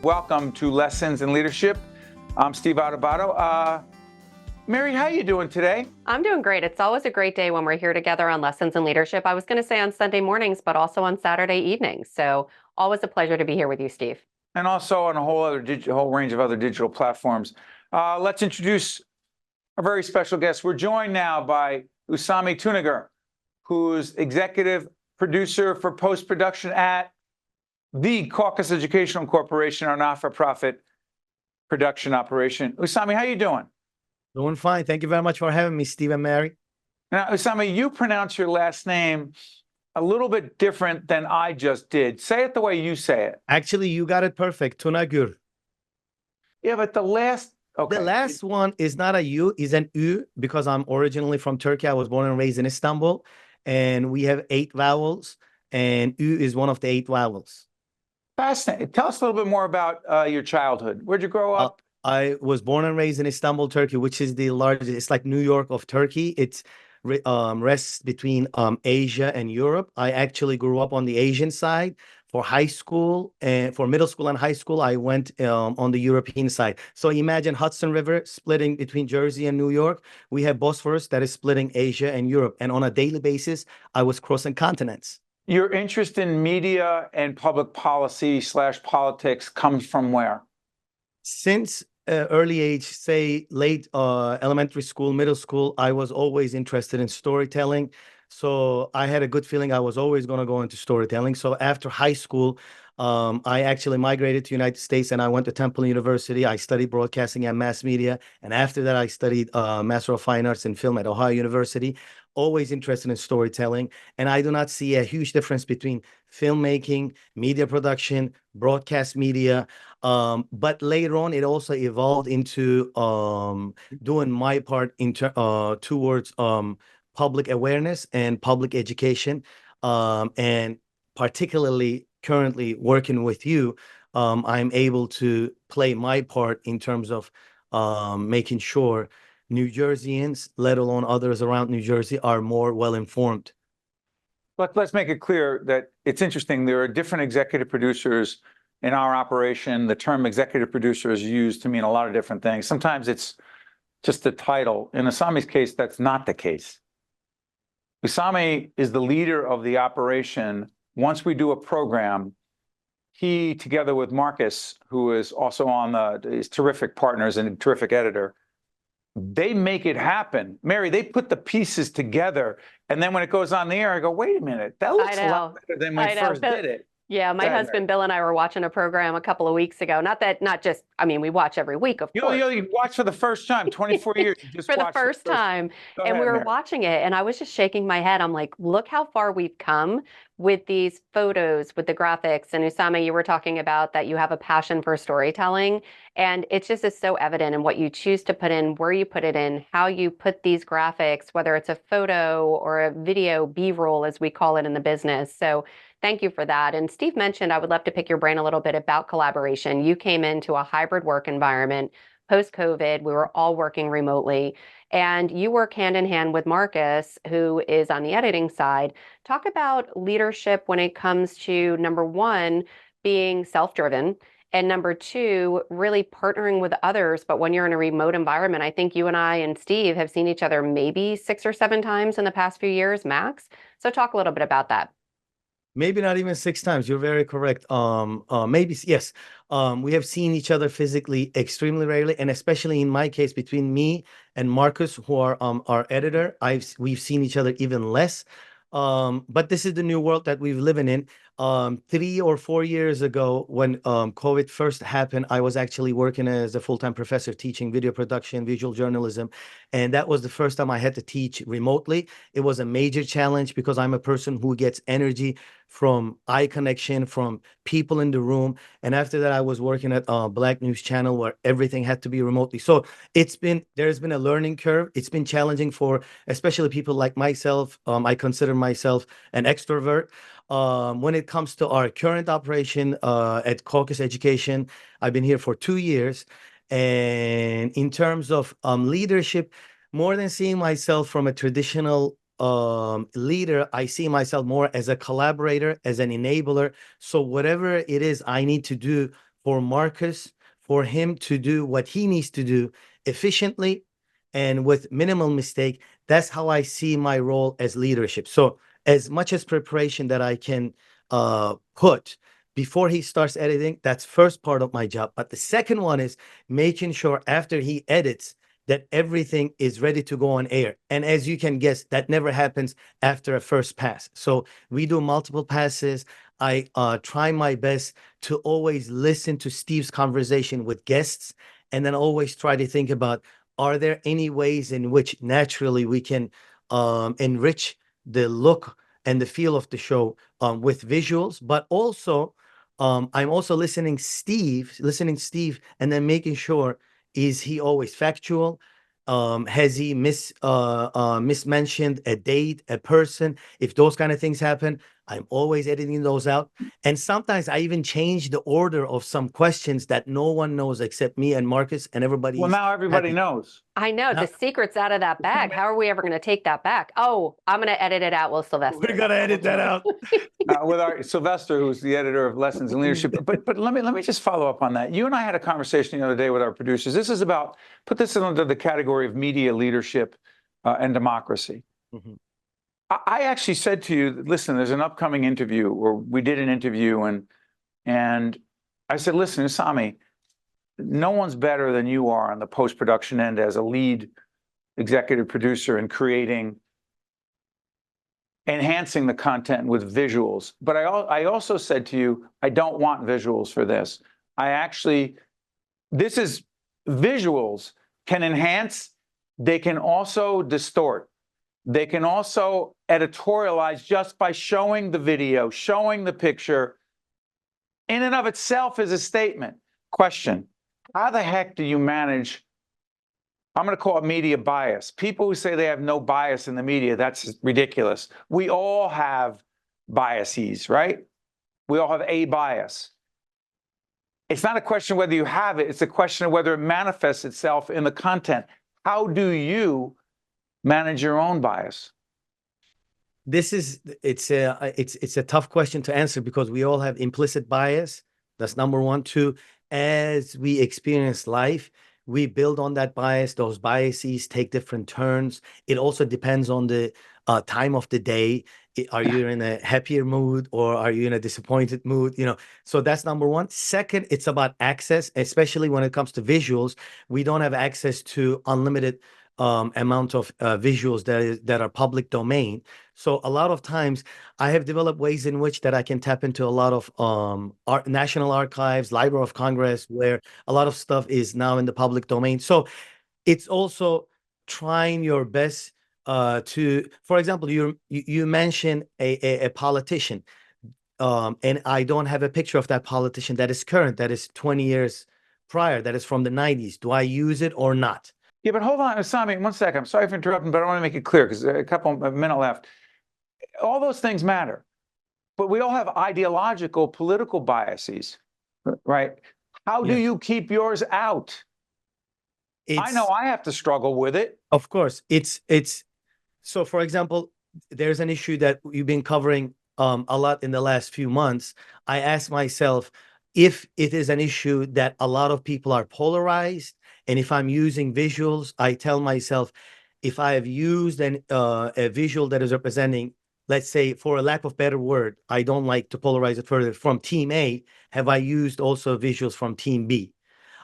Welcome to Lessons in Leadership. I'm Steve Adubato. Mary, how are you doing today? I'm doing great. It's always a great day when we're here together on Lessons in Leadership. I was going to say on Sunday mornings, but also on Saturday evenings. So always a pleasure to be here with you, Steve. And also on a whole range of other digital platforms. Let's introduce a very special guest. We're joined now by Usame Tunagur, who's executive producer for post-production at the Caucus Educational Corporation, our not-for-profit production operation. Usame, how you doing? Doing fine. Thank you very much for having me, Steve and Mary. Now, Usame, you pronounce your last name a little bit different than I just did. Say it the way you say it. Actually, you got it perfect. Tunagur. Yeah, but the last one is not a U, is an U, because I'm originally from Turkey. I was born and raised in Istanbul, and we have 8 vowels, and U is one of the 8 vowels. Fascinating. Tell us a little bit more about your childhood. Where'd you grow up? I was born and raised in Istanbul, Turkey, which is the largest. It's like New York of Turkey. It's rests between Asia and Europe. I actually grew up on the Asian side. For high school and for middle school and high school, I went on the European side. So imagine Hudson River splitting between Jersey and New York. We have Bosphorus that is splitting Asia and Europe. And on a daily basis, I was crossing continents. Your interest in media and public policy / politics comes from where? Since early age, say late elementary school, middle school, I was always interested in storytelling. So I had a good feeling I was always going to go into storytelling. So after high school, I actually migrated to United States and I went to Temple University. I studied broadcasting and mass media. And after that, I studied Master of Fine Arts in Film at Ohio University. Always interested in storytelling. And I do not see a huge difference between filmmaking, media production, broadcast media. But later on, it also evolved into doing my part towards public awareness and public education. And particularly currently working with you, I'm able to play my part in terms of making sure New Jerseyans, let alone others around New Jersey, are more well-informed. Let's make it clear that it's interesting. There are different executive producers in our operation. The term executive producer is used to mean a lot of different things. Sometimes it's just the title. In Usame's case, that's not the case. Usame is the leader of the operation. Once we do a program, he, together with Marcus, who is also on his terrific partners and a terrific editor, they make it happen. Mary, they put the pieces together. And then when it goes on the air, I go, wait a minute, that looks a lot better than when we first did it. Yeah, my husband Bill and I were watching a program a couple of weeks ago. We watch every week, of course. You watch for the first time, 24 years. You just for the first time. And we were watching it, and I was just shaking my head. I'm like, look how far we've come with these photos, with the graphics. And Usame, you were talking about that you have a passion for storytelling. And it's just is so evident in what you choose to put in, where you put it in, how you put these graphics, whether it's a photo or a video, B-roll, as we call it in the business. So thank you for that. And Steve mentioned, I would love to pick your brain a little bit about collaboration. You came into a hybrid work environment post-COVID. We were all working remotely. And you work hand in hand with Marcus, who is on the editing side. Talk about leadership when it comes to, number one, being self-driven, and number two, really partnering with others. But when you're in a remote environment, I think you and I and Steve have seen each other maybe 6 or 7 times in the past few years, max. So talk a little bit about that. Maybe not even 6 times. You're very correct. Maybe, yes. We have seen each other physically extremely rarely, and especially in my case, between me and Marcus, who are our editor, we've seen each other even less. But this is the new world that we're living in. 3 or 4 years ago, when COVID first happened, I was actually working as a full-time professor teaching video production, visual journalism. And that was the first time I had to teach remotely. It was a major challenge because I'm a person who gets energy from eye connection, from people in the room. And after that, I was working at Black News Channel where everything had to be remotely. So there's been a learning curve. It's been challenging for especially people like myself. I consider myself an extrovert. When it comes to our current operation at Caucus Education, I've been here for 2 years. And in terms of leadership, more than seeing myself from a traditional leader, I see myself more as a collaborator, as an enabler. So whatever it is I need to do for Marcus, for him to do what he needs to do efficiently and with minimal mistake. That's how I see my role as leadership. So as much as preparation that I can put before he starts editing, that's first part of my job. But the second one is making sure after he edits that everything is ready to go on air. And as you can guess, that never happens after a first pass. So we do multiple passes. I try my best to always listen to Steve's conversation with guests, and then always try to think about, are there any ways in which naturally we can enrich the look and the feel of the show with visuals, but also I'm also listening Steve, and then making sure, is he always factual? Has he mismentioned a date, a person? If those kind of things happen, I'm always editing those out. And sometimes I even change the order of some questions that no one knows except me and Marcus and everybody. Well, now everybody knows. I know the secret's out of that bag. How are we ever going to take that back? Oh, I'm going to edit it out with Sylvester. We're going to edit that out. With our Sylvester, who's the editor of Lessons in Leadership. But let me just follow up on that. You and I had a conversation the other day with our producers. This is about, put this under the category of media leadership and democracy. Mm-hmm. I actually said to you, listen, there's an upcoming interview, or we did an interview, and I said, listen, Usame, no one's better than you are on the post-production end as a lead executive producer in enhancing the content with visuals. But I also said to you, I don't want visuals for this. Visuals can enhance, they can also distort. They can also editorialize just by showing the video, showing the picture. In and of itself is a statement. Question, how the heck do you manage, I'm going to call it media bias. People who say they have no bias in the media, that's ridiculous. We all have biases, right? We all have a bias. It's not a question whether you have it, it's a question of whether it manifests itself in the content. How do you manage your own bias? It's a tough question to answer because we all have implicit bias. That's number one. Two, as we experience life, we build on that bias. Those biases take different turns. It also depends on the time of the day. Are you in a happier mood or are you in a disappointed mood? So that's number one. Second, it's about access, especially when it comes to visuals. We don't have access to unlimited amount of visuals that are public domain. So a lot of times I have developed ways in which that I can tap into a lot of National Archives, Library of Congress, where a lot of stuff is now in the public domain. So it's also trying your best to, for example, you mentioned a politician, and I don't have a picture of that politician that is current, that is 20 years prior, that is from the 90s. Do I use it or not? Yeah, but hold on, Usame, 1 second. I'm sorry for interrupting, but I want to make it clear because a minute left. All those things matter, but we all have ideological, political biases, right? How do you keep yours out? I know I have to struggle with it. Of course, so. For example, there's an issue that you've been covering a lot in the last few months. I ask myself if it is an issue that a lot of people are polarized. And if I'm using visuals, I tell myself, if I have used a visual that is representing, let's say, for a lack of better word, I don't like to polarize it further, from team A, have I used also visuals from team B?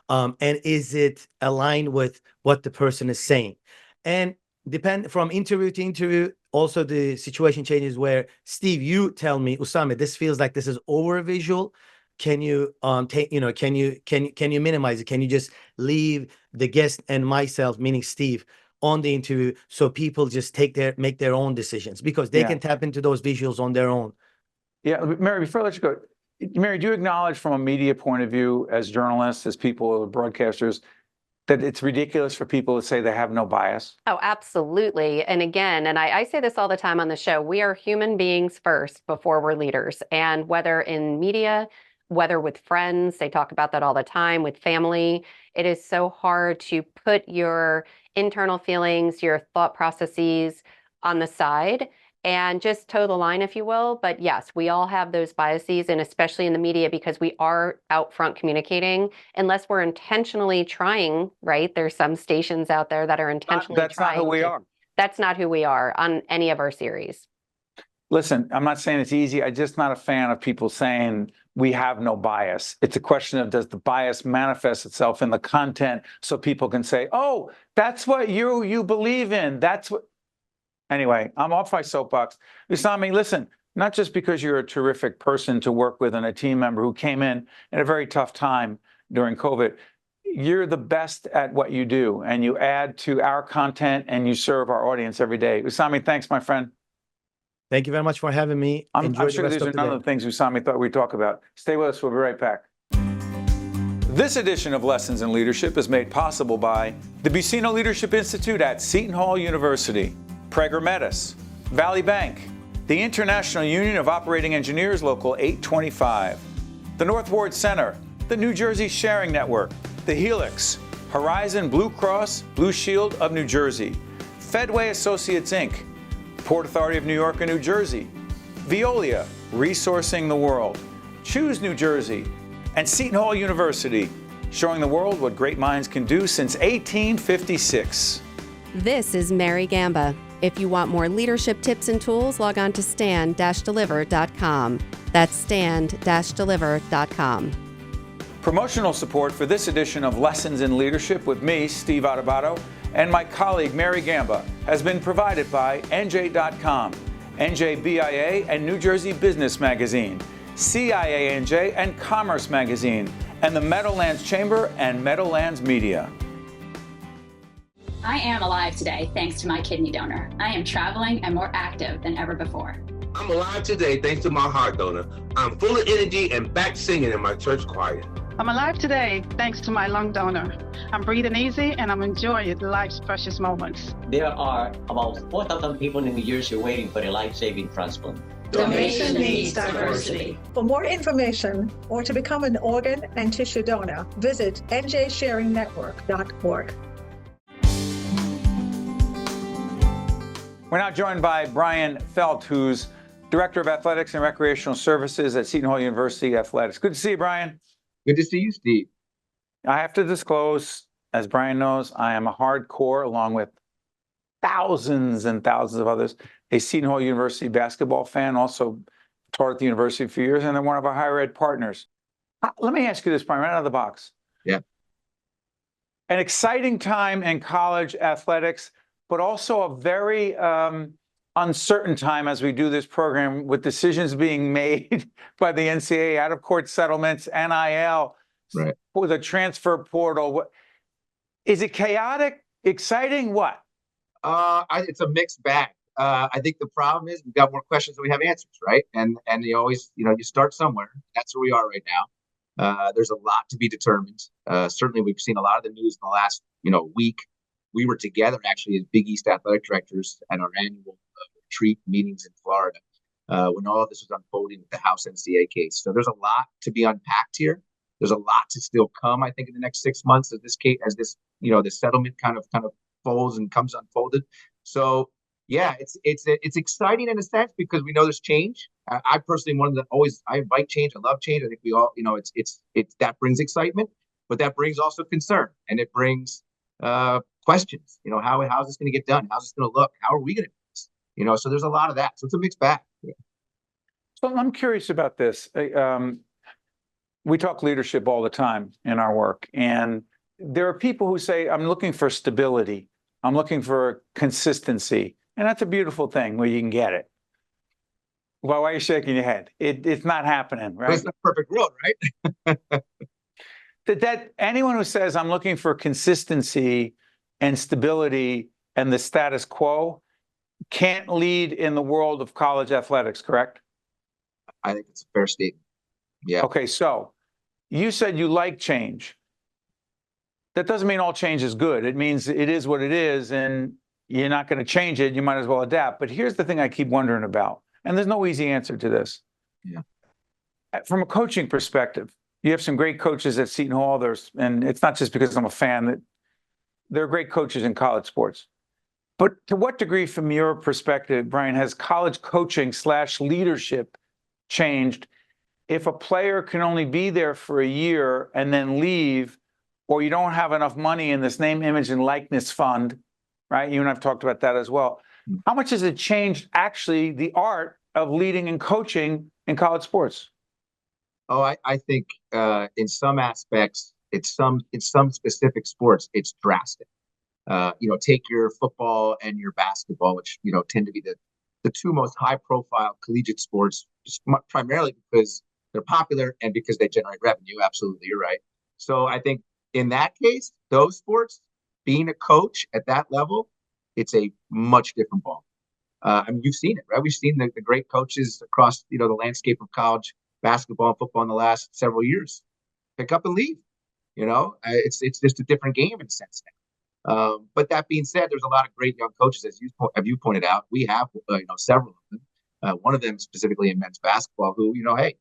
And is it aligned with what the person is saying? And depend from interview to interview, also the situation changes where, Steve, you tell me, Usame, this feels like this is over visual. Can you can you minimize it? Can you just leave the guest and myself, meaning Steve, on the interview so people just make their own decisions, because they can tap into those visuals on their own. Yeah, Mary, before I let you go, Mary, do you acknowledge from a media point of view, as journalists, as people, broadcasters, that it's ridiculous for people to say they have no bias? Oh, absolutely. And again, and I say this all the time on the show, we are human beings first before we're leaders. And whether in media, whether with friends, they talk about that all the time, with family, it is so hard to put your internal feelings, your thought processes on the side and just toe the line, if you will. But yes, we all have those biases, and especially in the media, because we are out front communicating, unless we're intentionally trying, right? There's some stations out there that are intentionally That's not who we are. That's not who we are on any of our series. Listen, I'm not saying it's easy. I'm just not a fan of people saying we have no bias. It's a question of, does the bias manifest itself in the content so people can say, oh, that's what you believe in. That's what. Anyway, I'm off my soapbox. Usame, listen, not just because you're a terrific person to work with and a team member who came in at a very tough time during COVID, you're the best at what you do, and you add to our content and you serve our audience every day. Usame, thanks, my friend. Thank you very much for having me. I'm sure these are none of the things Usame thought we'd talk about. Stay with us. We'll be right back. This edition of Lessons in Leadership is made possible by the Buccino Leadership Institute at Seton Hall University, Prager Metis, Valley Bank, the International Union of Operating Engineers Local 825, the North Ward Center, the New Jersey Sharing Network, the Helix, Horizon Blue Cross Blue Shield of New Jersey, Fedway Associates Inc., Port Authority of New York and New Jersey, Veolia, Resourcing the World, Choose New Jersey, and Seton Hall University, showing the world what great minds can do since 1856. This is Mary Gamba. If you want more leadership tips and tools, log on to stand-deliver.com. That's stand-deliver.com. Promotional support for this edition of Lessons in Leadership with me, Steve Adubato, and my colleague Mary Gamba has been provided by NJ.com, NJBIA and New Jersey Business Magazine, CIANJ and Commerce Magazine, and the Meadowlands Chamber and Meadowlands Media. I am alive today thanks to my kidney donor. I am traveling and more active than ever before. I'm alive today thanks to my heart donor. I'm full of energy and back singing in my church choir. I'm alive today thanks to my lung donor. I'm breathing easy and I'm enjoying life's precious moments. There are about 4,000 people in New Jersey waiting for a life-saving transplant. Donation needs diversity. For more information or to become an organ and tissue donor, visit njsharingnetwork.org. We're now joined by Bryan Felt, who's Director of Athletics and Recreational Services at Seton Hall University Athletics. Good to see you, Bryan. Good to see you, Steve. I have to disclose, as Bryan knows, I am a hardcore, along with thousands and thousands of others, a Seton Hall University basketball fan, also taught at the university for years, and they're one of our higher ed partners. Let me ask you this, Bryan, right out of the box. Yeah. An exciting time in college athletics, but also a very uncertain time as we do this program, with decisions being made by the NCAA, out-of-court settlements, NIL, right, for the transfer portal. Is it chaotic, exciting, what? It's a mixed bag. I think the problem is we've got more questions than we have answers, right? And you always, you start somewhere. That's where we are right now. There's a lot to be determined. Certainly, we've seen a lot of the news in the last, week. We were together actually as Big East athletic directors at our annual retreat meetings in Florida when all of this was unfolding with the House NCAA case. So there's a lot to be unpacked here. There's a lot to still come, I think, in the next 6 months as this case, this settlement kind of folds and comes unfolded. So yeah, it's exciting in a sense because we know there's change. I personally I invite change. I love change. I think we all, it's that brings excitement, but that brings also concern, and it brings questions. How's this going to get done? How's this going to look? How are we going to do this? So there's a lot of that. So it's a mixed bag. Yeah. So I'm curious about this. We talk leadership all the time in our work, and there are people who say, I'm looking for stability. I'm looking for consistency. And that's a beautiful thing where you can get it. Well, why are you shaking your head? It's not happening, right? But it's not a perfect world, right? that anyone who says I'm looking for consistency and stability and the status quo can't lead in the world of college athletics, correct? I think it's a fair statement. Yeah. Okay, so you said you like change. That doesn't mean all change is good. It means it is what it is, and you're not going to change it. You might as well adapt. But here's the thing I keep wondering about, and there's no easy answer to this. Yeah. From a coaching perspective, you have some great coaches at Seton Hall. And it's not just because I'm a fan, that there are great coaches in college sports. But to what degree, from your perspective, Bryan, has college coaching / leadership changed if a player can only be there for a year and then leave, or you don't have enough money in this name, image, and likeness fund, right? You and I've talked about that as well. How much has it changed actually the art of leading and coaching in college sports? Oh, I think in some aspects, it's some specific sports, it's drastic. Take your football and your basketball, which tend to be the two most high-profile collegiate sports, just primarily because they're popular and because they generate revenue. Absolutely, you're right. So I think in that case, those sports, being a coach at that level, it's a much different ball. I mean, you've seen it, right? We've seen the great coaches across the landscape of college basketball and football in the last several years pick up and leave. It's just a different game in a sense now. But that being said, there's a lot of great young coaches, as you pointed out. We have several of them. One of them specifically in men's basketball, who hey,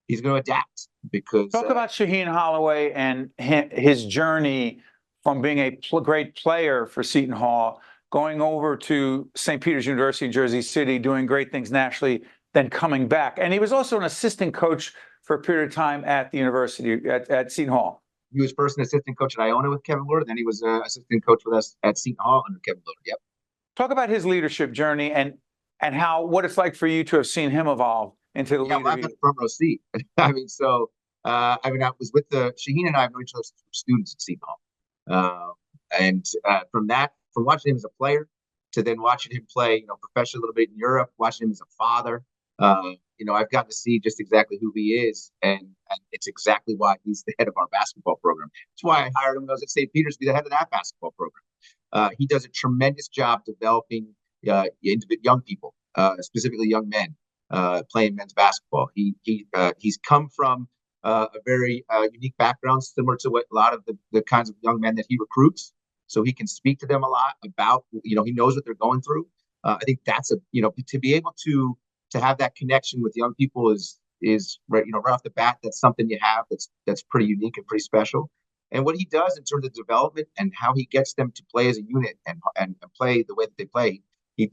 he's going to adapt because. Talk about Shaheen Holloway and his journey from being a great player for Seton Hall, going over to St. Peter's University in Jersey City, doing great things nationally, then coming back. And he was also an assistant coach for a period of time at the university, at Seton Hall. He was first an assistant coach at Iona with Kevin Lord, then he was an assistant coach with us at Seton Hall under Kevin Lord. Yep. Talk about his leadership journey and what it's like for you to have seen him evolve into the leader. Well, I've got a front row seat. I was with Shaheen and I have known each other since we were students at Seton Hall. From watching him as a player to then watching him play, professionally a little bit in Europe, watching him as a father, I've gotten to see just exactly who he is, and it's exactly why he's the head of our basketball program. That's why I hired him when I was at St. Peter's to be the head of that basketball program. He does a tremendous job developing young people, specifically young men, playing men's basketball. He's come from a very unique background, similar to what a lot of the kinds of young men that he recruits. So he can speak to them a lot about, he knows what they're going through. I think that's to be able to have that connection with young people is right off the bat. That's something you have that's pretty unique and pretty special. And what he does in terms of development and how he gets them to play as a unit and play the way that they play, he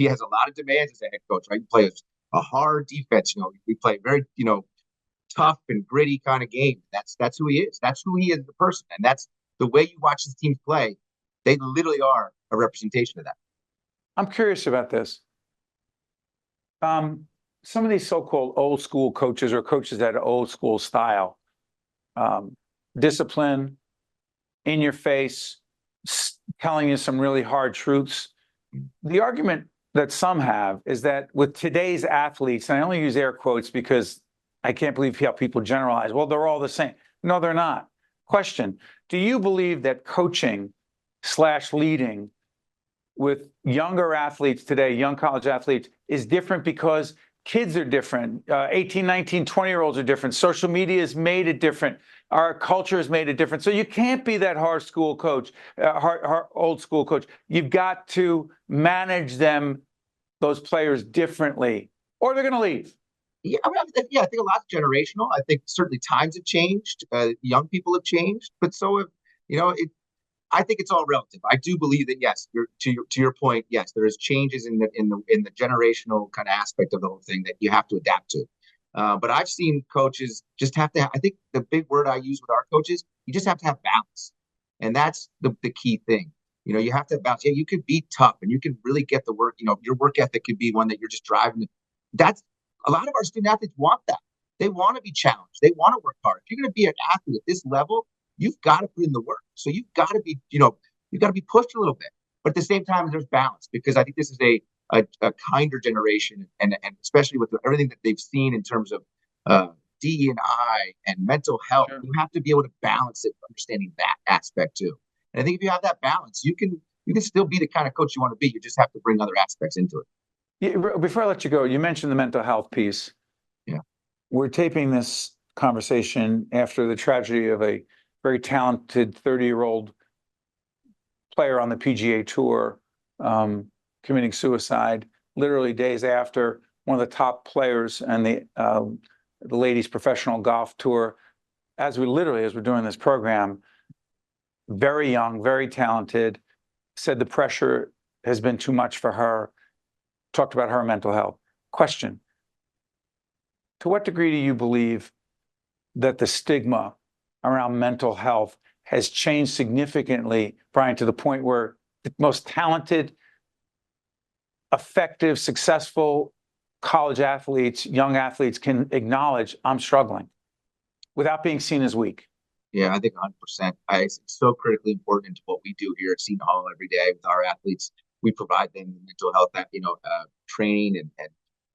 has a lot of demands as a head coach. Right, he plays a hard defense. We play very tough and gritty kind of game. That's who he is. That's who he is as a person, and that's the way you watch his teams play. They literally are a representation of that. I'm curious about this. Some of these so-called old school coaches or coaches that are old school style, discipline, in your face, telling you some really hard truths. The argument that some have is that with today's athletes, and I only use air quotes because I can't believe how people generalize, well, they're all the same. No, they're not. Question, do you believe that coaching / leading with younger athletes today, young college athletes, is different because kids are different? 18, 19, 20-year-olds are different. Social media has made it different. Our culture has made it different. So you can't be that hard school coach, old school coach. You've got to manage those players differently, or they're going to leave. Yeah, I think a lot's generational. I think certainly times have changed. Young people have changed, but so have, I think it's all relative. I do believe that, yes, to your point, yes, there is changes in the generational kind of aspect of the whole thing that you have to adapt to. But I've seen coaches just have to. I think the big word I use with our coaches, you just have to have balance, and that's the key thing. You have to have balance. Yeah, you could be tough, and you can really get the work. Your work ethic could be one that you're just driving. That's a lot of our student athletes want that. They want to be challenged. They want to work hard. If you're going to be an athlete at this level, you've got to put in the work. So you've got to be, you've got to be pushed a little bit. But at the same time, there's balance, because I think this is a kinder generation, and especially with everything that they've seen in terms of DE&I and mental health. Sure. You have to be able to balance it, understanding that aspect too. And I think if you have that balance, you can still be the kind of coach you want to be. You just have to bring other aspects into it. Yeah, before I let you go, you mentioned the mental health piece. Yeah. We're taping this conversation after the tragedy of a very talented 30-year-old player on the PGA Tour committing suicide, literally days after one of the top players and the ladies' professional golf tour. As we're doing this program, very young, very talented, said the pressure has been too much for her. Talked about her mental health. Question: to what degree do you believe that the stigma around mental health has changed significantly, Bryan, to the point where the most talented, effective, successful college athletes, young athletes can acknowledge, I'm struggling, without being seen as weak? Yeah, I think 100%. It's so critically important to what we do here at Seton Hall every day with our athletes. We provide them the mental health, training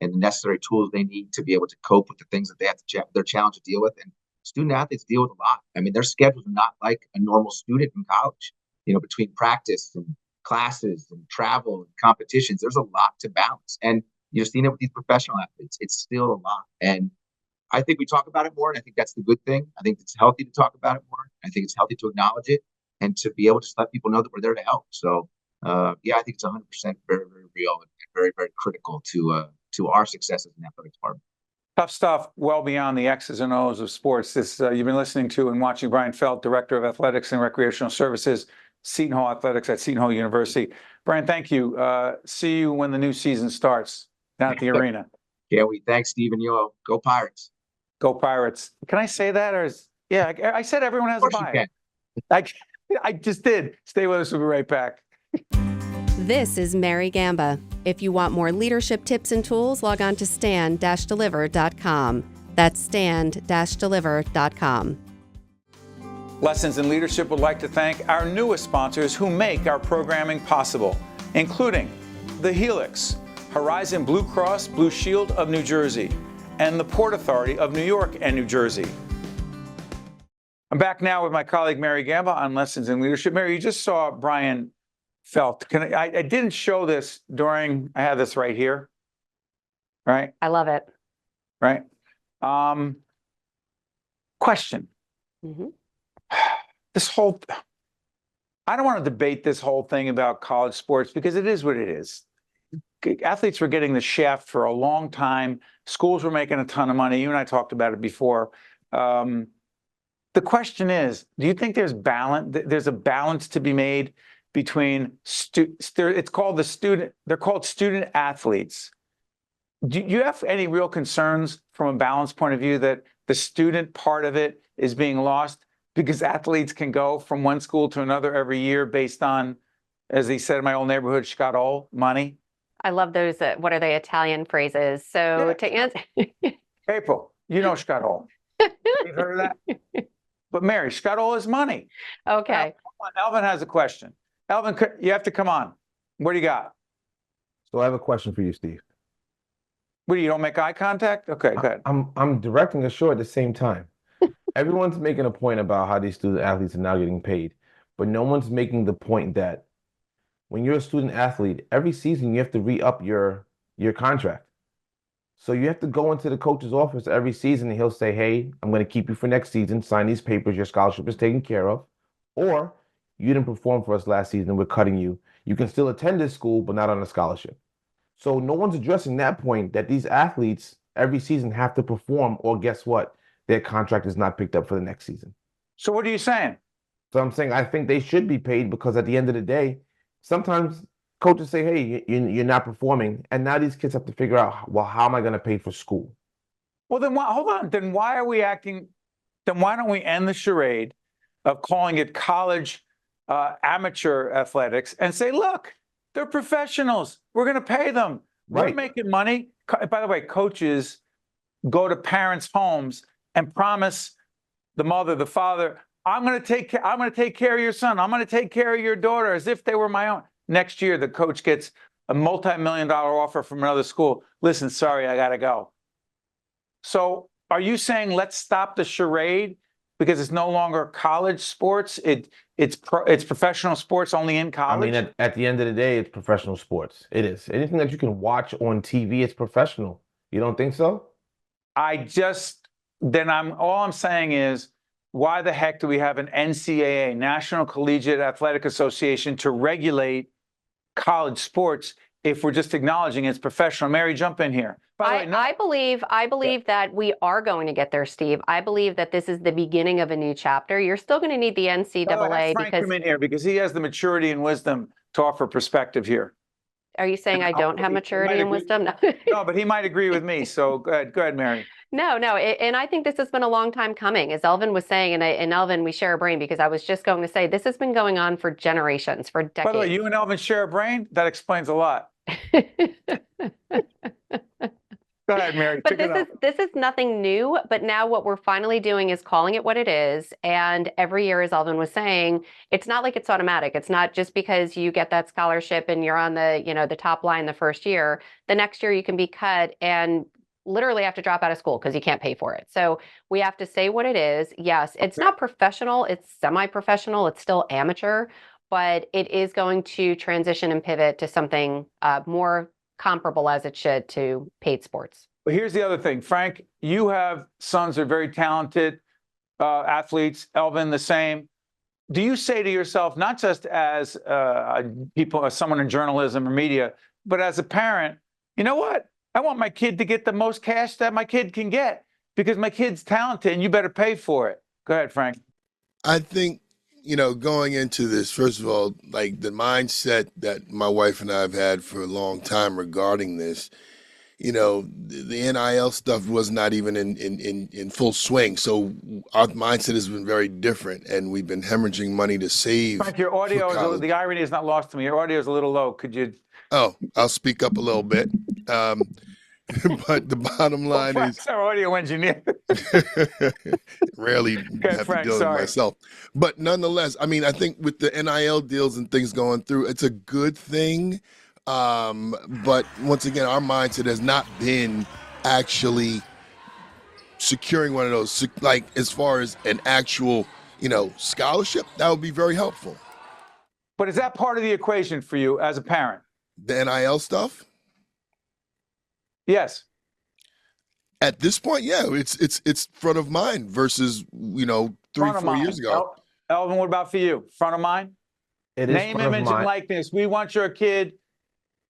and the necessary tools they need to be able to cope with the things that they have to they're challenged to deal with. And student athletes deal with a lot. I mean, their schedules are not like a normal student in college. Between practice and classes and travel and competitions, there's a lot to balance. And you're seeing it with these professional athletes. It's still a lot. And I think we talk about it more, and I think that's the good thing. I think it's healthy to talk about it more. I think it's healthy to acknowledge it and to be able to let people know that we're there to help. So, I think it's 100% very, very real and very, very critical to our success as an athletic department. Tough stuff, well beyond the X's and O's of sports. This you've been listening to and watching Bryan Felt, Director of Athletics and Recreational Services, Seton Hall Athletics at Seton Hall University. Bryan, thank you. See you when the new season starts down at the arena. Yeah, thanks, Stephen. Go Pirates. Go Pirates. Can I say that? I said everyone has a bye. I just did. Stay with us. We'll be right back. This is Mary Gamba. If you want more leadership tips and tools, log on to stand-deliver.com. That's stand-deliver.com. Lessons in Leadership would like to thank our newest sponsors who make our programming possible, including The Helix, Horizon Blue Cross Blue Shield of New Jersey, and the Port Authority of New York and New Jersey. I'm back now with my colleague Mary Gamba on Lessons in Leadership. Mary, you just saw Bryan Felt. I didn't show this I had this right here, right? I love it. Right. Question. Mm-hmm. I don't want to debate this whole thing about college sports because it is what it is. Athletes were getting the shaft for a long time. Schools were making a ton of money. You and I talked about it before. The question is, do you think there's a balance to be made between they're called student athletes. Do you have any real concerns from a balance point of view that the student part of it is being lost because athletes can go from one school to another every year based on, as they said in my old neighborhood, Scott money? I love those, what are they, Italian phrases. So to answer... April, you know Scott. You've heard of that? But Mary, Scott is money. Okay. Alvin has a question. Alvin, you have to come on. What do you got? So I have a question for you, Steve. What, you don't make eye contact? Okay, go ahead. I'm directing a show at the same time. Everyone's making a point about how these student athletes are now getting paid, but no one's making the point that when you're a student athlete, every season you have to re-up your contract. So you have to go into the coach's office every season and he'll say, hey, I'm going to keep you for next season, sign these papers, your scholarship is taken care of. Or you didn't perform for us last season, we're cutting you. You can still attend this school, but not on a scholarship. So no one's addressing that point that these athletes every season have to perform, or guess what? Their contract is not picked up for the next season. So what are you saying? So I'm saying I think they should be paid because at the end of the day, sometimes coaches say, hey, you're not performing. And now these kids have to figure out, well, how am I going to pay for school? Well, then hold on. Then why are we acting? Then why don't we end the charade of calling it college amateur athletics and say, look, they're professionals. We're going to pay them. Right. We're making money. By the way, coaches go to parents' homes and promise the mother, the father, I'm going to take care of your son. I'm going to take care of your daughter as if they were my own. Next year, the coach gets a multi-million-dollar offer from another school. Listen, sorry, I got to go. So are you saying let's stop the charade because it's no longer college sports? It's professional sports only in college? I mean, at the end of the day, it's professional sports. It is. Anything that you can watch on TV, it's professional. You don't think so? All I'm saying is, why the heck do we have an NCAA, National Collegiate Athletic Association, to regulate college sports if we're just acknowledging it's professional? Mary, jump in here. By the way, I believe that we are going to get there, Steve. I believe that this is the beginning of a new chapter. You're still going to need the NCAA Frank come in here because he has the maturity and wisdom to offer perspective here. Are you saying I don't have maturity and wisdom? No. No, but he might agree with me. So go ahead, Mary. No, and I think this has been a long time coming, as Elvin was saying, and Elvin, we share a brain, because I was just going to say this has been going on for generations, for decades. By the way, you and Elvin share a brain? That explains a lot. Go ahead, Mary. But this is nothing new, but now what we're finally doing is calling it what it is. And every year, as Elvin was saying, it's not like it's automatic. It's not just because you get that scholarship and you're on the, the top line the first year. The next year you can be cut and literally have to drop out of school because you can't pay for it. So we have to say what it is. Yes, it's not professional, it's semi-professional, it's still amateur, but it is going to transition and pivot to something more comparable, as it should, to paid sports. But here's the other thing, Frank, you have sons that are very talented athletes, Elvin the same. Do you say to yourself, not just as someone in journalism or media, but as a parent, you know what? I want my kid to get the most cash that my kid can get because my kid's talented and you better pay for it. Go ahead, Frank. I think, going into this, first of all, like the mindset that my wife and I have had for a long time regarding this, the NIL stuff was not even in full swing. So our mindset has been very different, and we've been hemorrhaging money to save. Frank, your audio, the irony is not lost to me. Your audio is a little low. Could you? Oh, I'll speak up a little bit. But the bottom line is our audio engineer. Rarely have to deal with myself. But nonetheless, I mean, I think with the NIL deals and things going through, it's a good thing. But once again, our mindset has not been actually securing one of those, like as far as an actual, scholarship, that would be very helpful. But is that part of the equation for you as a parent? The NIL stuff? Yes. At this point, yeah, it's front of mind versus 3-4 years ago. Elvin, what about for you? Front of mind? It is name, image, and likeness. We want your kid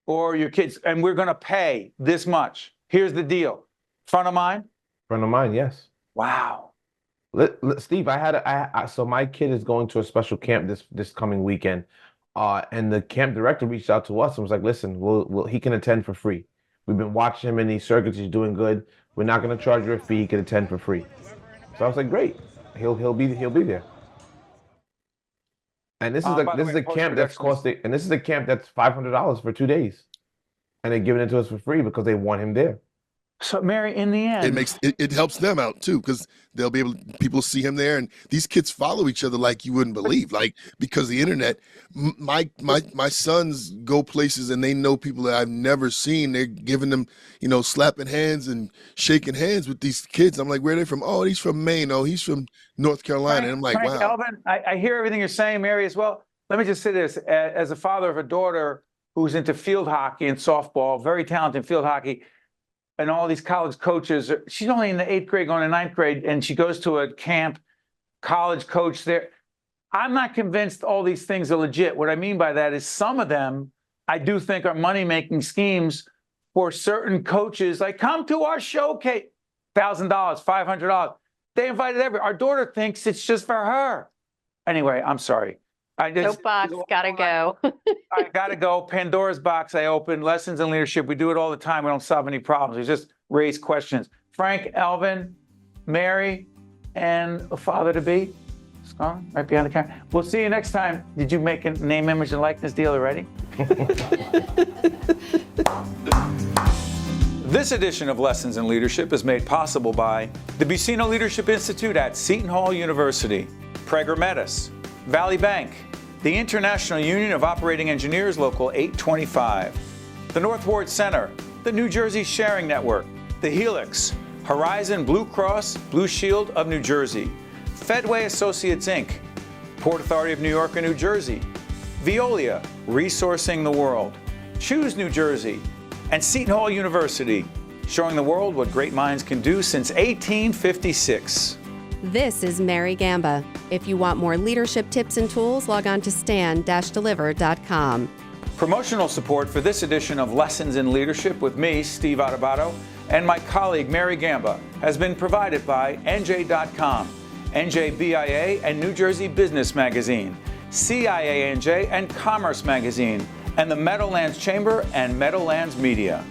or your kids, and we're going to pay this much. Here's the deal. Front of mind? Front of mind, yes. Wow. Steve, so my kid is going to a special camp this coming weekend, and the camp director reached out to us and was like, "Listen, he can attend for free. We've been watching him in these circuits. He's doing good. We're not going to charge you a fee. He can attend for free." So I was like, "Great, he'll be there." And this is a camp that's costing, and this is a camp that's $500 for 2 days, and they're giving it to us for free because they want him there. So, Mary, in the end, it helps them out too, because they'll be able, people see him there, and these kids follow each other like you wouldn't believe, like because of the internet. My sons go places and they know people that I've never seen. They're giving them, slapping hands and shaking hands with these kids. I'm like, where are they from? Oh, he's from Maine. Oh, he's from North Carolina. And I'm like, Frank, wow. Elvin, I hear everything you're saying, Mary, as well. Let me just say this: as a father of a daughter who's into field hockey and softball, very talented in field hockey. And all these college coaches, she's only in the 8th grade, going to 9th grade, and she goes to a camp, college coach there. I'm not convinced all these things are legit. What I mean by that is some of them I do think are money-making schemes for certain coaches, like come to our showcase, $1,000, $500. They invited our daughter thinks it's just for her. Anyway, I'm sorry. Soapbox, gotta go. I gotta go. Pandora's box I opened. Lessons in leadership. We do it all the time. We don't solve any problems. We just raise questions. Frank, Elvin, Mary, and a father-to-be. Scone, right behind the camera. We'll see you next time. Did you make a name, image, and likeness deal already? This edition of Lessons in Leadership is made possible by the Buccino Leadership Institute at Seton Hall University, Prager Metis, Valley Bank, the International Union of Operating Engineers, Local 825, the North Ward Center, the New Jersey Sharing Network, the Helix, Horizon Blue Cross Blue Shield of New Jersey, Fedway Associates Inc., Port Authority of New York and New Jersey, Veolia, Resourcing the World, Choose New Jersey, and Seton Hall University, showing the world what great minds can do since 1856. This is Mary Gamba. If you want more leadership tips and tools, log on to stand-deliver.com. Promotional support for this edition of Lessons in Leadership with me, Steve Adubato, and my colleague Mary Gamba has been provided by NJ.com, NJBIA, and New Jersey Business Magazine. CIANJ and Commerce Magazine, and the Meadowlands Chamber and Meadowlands Media.